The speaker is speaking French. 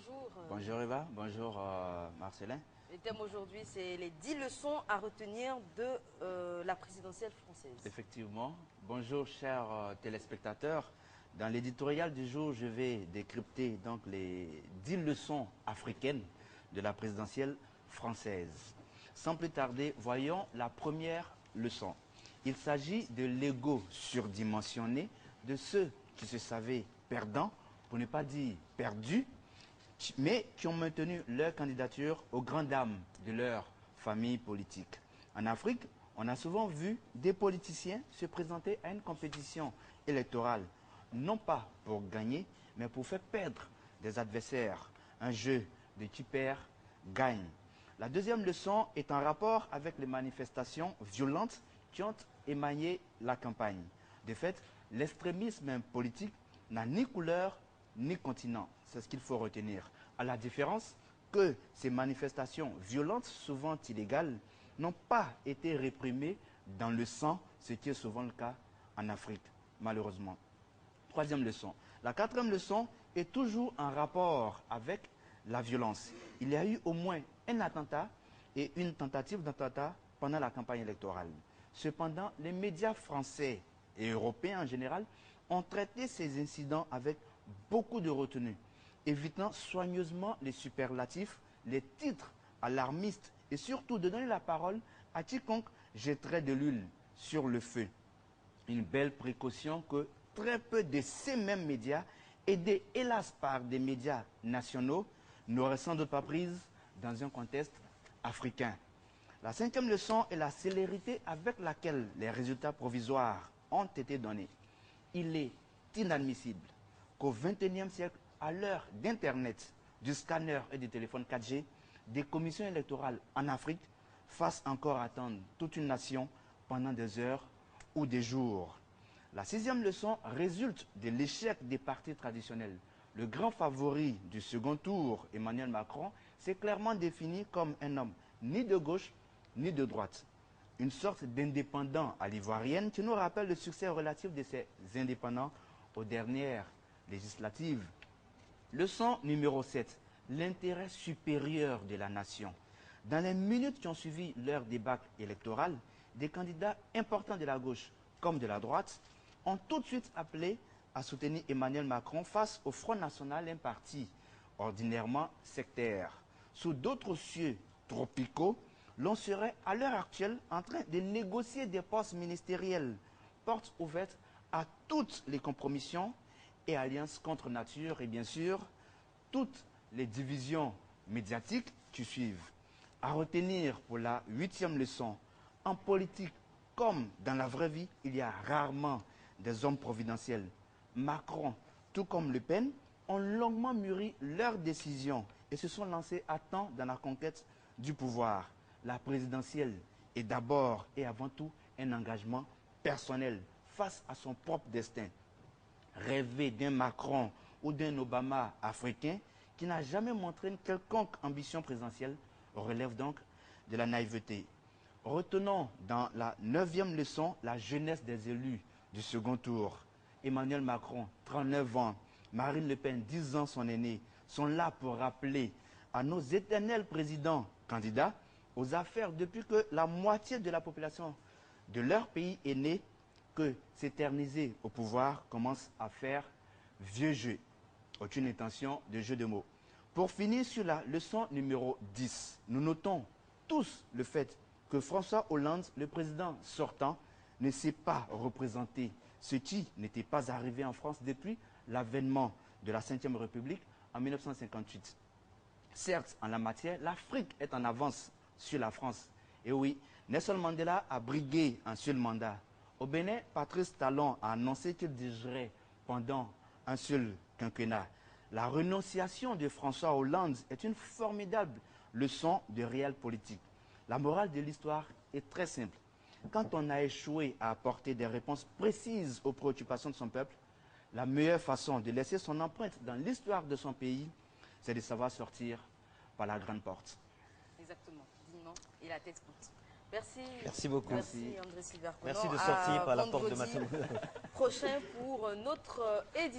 bonjour. Bonjour Eva, bonjour Marcelin. Le thème aujourd'hui, c'est les 10 leçons à retenir de la présidentielle française. Effectivement. Bonjour chers téléspectateurs. Dans l'éditorial du jour, je vais décrypter donc les 10 leçons africaines de la présidentielle française. Sans plus tarder, voyons la première leçon. Il s'agit de l'ego surdimensionné de ceux qui se savaient perdants, pour ne pas dire perdus, mais qui ont maintenu leur candidature aux grandes dames de leur famille politique. En Afrique, on a souvent vu des politiciens se présenter à une compétition électorale, non pas pour gagner, mais pour faire perdre des adversaires. Un jeu de qui perd gagne. La deuxième leçon est en rapport avec les manifestations violentes qui ont émaillé la campagne. De fait, l'extrémisme politique n'a ni couleur ni continent. C'est ce qu'il faut retenir. À la différence que ces manifestations violentes, souvent illégales, n'ont pas été réprimées dans le sang, ce qui est souvent le cas en Afrique, malheureusement. Troisième leçon. La quatrième leçon est toujours en rapport avec la violence. Il y a eu au moins un attentat et une tentative d'attentat pendant la campagne électorale. Cependant, les médias français et européens en général ont traité ces incidents avec beaucoup de retenue, évitant soigneusement les superlatifs, les titres alarmistes et surtout de donner la parole à quiconque jetterait de l'huile sur le feu. Une belle précaution que très peu de ces mêmes médias, aidés hélas par des médias nationaux, n'auraient sans doute pas prise dans un contexte africain. La cinquième leçon est la célérité avec laquelle les résultats provisoires ont été donnés. Il est inadmissible qu'au XXIe siècle, à l'heure d'Internet, du scanner et du téléphone 4G, des commissions électorales en Afrique fassent encore attendre toute une nation pendant des heures ou des jours. La sixième leçon résulte de l'échec des partis traditionnels. Le grand favori du second tour, Emmanuel Macron, s'est clairement défini comme un homme ni de gauche ni de droite. Une sorte d'indépendant à l'ivoirienne qui nous rappelle le succès relatif de ces indépendants aux dernières législatives. Leçon numéro 7. L'intérêt supérieur de la nation. Dans les minutes qui ont suivi leur débat électoral, des candidats importants de la gauche comme de la droite ont tout de suite appelé à soutenir Emmanuel Macron face au Front National, un parti ordinairement sectaire. Sous d'autres cieux tropicaux, l'on serait à l'heure actuelle en train de négocier des postes ministériels, porte ouverte à toutes les compromissions et alliances contre nature et bien sûr toutes les divisions médiatiques qui suivent. À retenir pour la huitième leçon, en politique comme dans la vraie vie, il y a rarement des hommes providentiels. Macron, tout comme Le Pen, ont longuement mûri leurs décisions et se sont lancés à temps dans la conquête du pouvoir. La présidentielle est d'abord et avant tout un engagement personnel face à son propre destin. Rêver d'un Macron ou d'un Obama africain qui n'a jamais montré une quelconque ambition présidentielle relève donc de la naïveté. Retenons dans la neuvième leçon la jeunesse des élus du second tour. Emmanuel Macron, 39 ans, Marine Le Pen, 10 ans son aîné, sont là pour rappeler à nos éternels présidents candidats aux affaires depuis que la moitié de la population de leur pays est née que s'éterniser au pouvoir commence à faire vieux jeu. Aucune intention de jeu de mots. Pour finir sur la leçon numéro 10, nous notons tous le fait que François Hollande, le président sortant, ne s'est pas représenté, ce qui n'était pas arrivé en France depuis l'avènement de la Ve République en 1958. Certes, en la matière, l'Afrique est en avance sur la France. Et oui, Nelson Mandela a brigué un seul mandat. Au Bénin, Patrice Talon a annoncé qu'il dirigerait pendant un seul quinquennat. La renonciation de François Hollande est une formidable leçon de réelle politique. La morale de l'histoire est très simple. Quand on a échoué à apporter des réponses précises aux préoccupations de son peuple, la meilleure façon de laisser son empreinte dans l'histoire de son pays, c'est de savoir sortir par la grande porte. Exactement, dignement et la tête haute. Merci. Merci beaucoup. Merci André Silver. Merci de sortir par la porte de vendredi Matane. prochain pour notre édition.